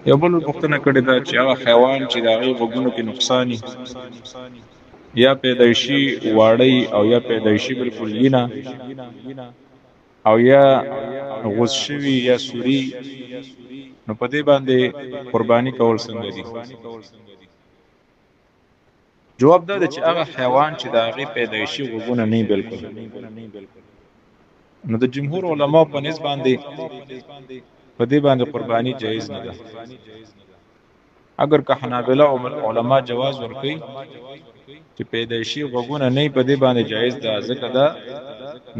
یو بل پوښتنه کړې ده چې هغه حیوان چې د هغې غوږونو کې نقصاني یا پیدایشي واړی او یا پیدایشي بالکل وینه او یا غوڅ شوي یا سوري، نو په دې باندې قرباني کول څنګه دي؟ جواب دا دی چې هغه حیوان چې د هغې پیدایشي غوږونه نه بالکل، نو د جمهور علماء په نسبت باندې په دې باندې قرباني جایز نه ده. اگر که حنابلة علماء جواز ورکوي چې پیدایشي غوږونه نه په دې باندې جایز ده، ځکه دا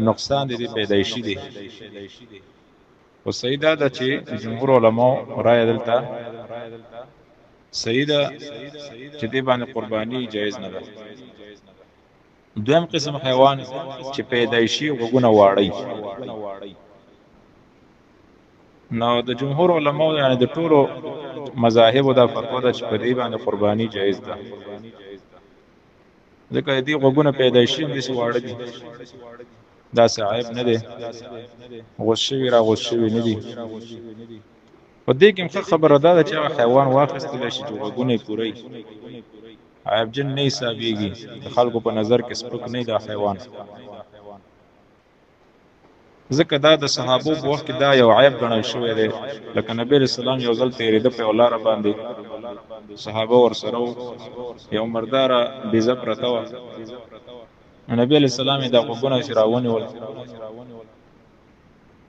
نقصان دې پیدایشي دی. او صحیح ده چې جمهور علماء رائے دلته صحیح ده چې دې باندې قرباني جایز نه ده. دویم قسم حیوان چې پیدایشي غوږونه واړی، نو د جمهور علماء یعنی د ټولو مذاهب دا فتوا ده چې په دې باندې قرباني جایز ده، ځکه دې غوږونه پیدایشي هم داسې واړه دي، داسې عیب نه دی، غوڅ شوي را غوڅ شوي نه دي. په دې کې ښه خبره ده چې هغه حیوان واخیستلی شي چې غوږونه یې پوره وي، عیبجن نه حسابېږي، د خلکو په نظر کې سپک نه دا حیوان، ځکه دا د صحابو په وخت کې دا یو عیب ګڼل شوی دی. لکه نبی علیه السلام یو ځل تېرېده په یوه لاره باندې، صحابه ورسره وو، یو مرداره بیزه پرته وه، نبی علیه السلام یې دا غوږونه چې راونیول،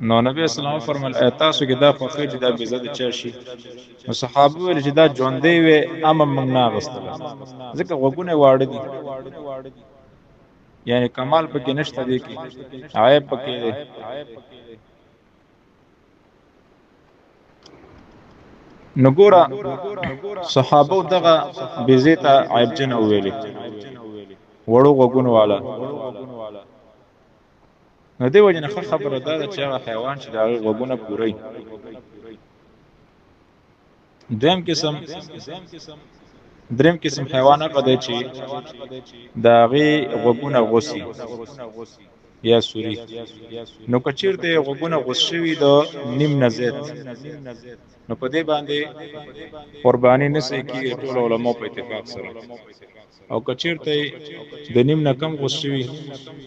نو نبی علیه السلام وفرمیل ایا تاسو کې دا خوښوئ چې دا بیزه د چا شي؟ نو صحابه وویل چې دا ژوندی وی امه موږ نه اخیستله، ځکه غوږونه یې واړه دي، یعنی کمال پکې نشته دی کې عیب پکې دی. نو ګوره صحابه دغه بیزې ته عیبجنه وویلې، وړو غوږونو والا. نو دې وجې نه ښه خبره دا ده چې هغه حیوان چې د هغې غوږونه پوره وي. دریم قسم حیوان هغه دی چې د هغې غوږونه غوڅ وي یا سوري. نو که چېرته غوږونه غوڅ شوي د نیم نه زیات، نو په دې باندې قرباني نه صحیح کېږي ټولو علماو په اتفاق سره. او که چېرته د نیم نه کم غوڅ شوي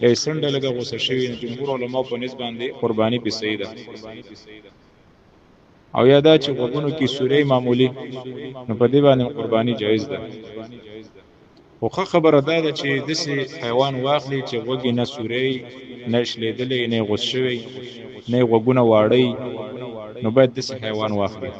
یا یې څنډه لږه غوڅه شوي، نو جمهور علماو په نسبت باندې قرباني پې صحیح ده. او یا دا چې غوږونو کې سوری معمولی، نو په دې باندې قرباني جایز ده. خو ښه خبره دا ده چې داسې حیوان واخلي چې غوږ یې نه سوری، نه شلېدلی، نه یې غوڅ شوی، نه یې غوږونه واړی، نو باید داسې حیوان واخلي.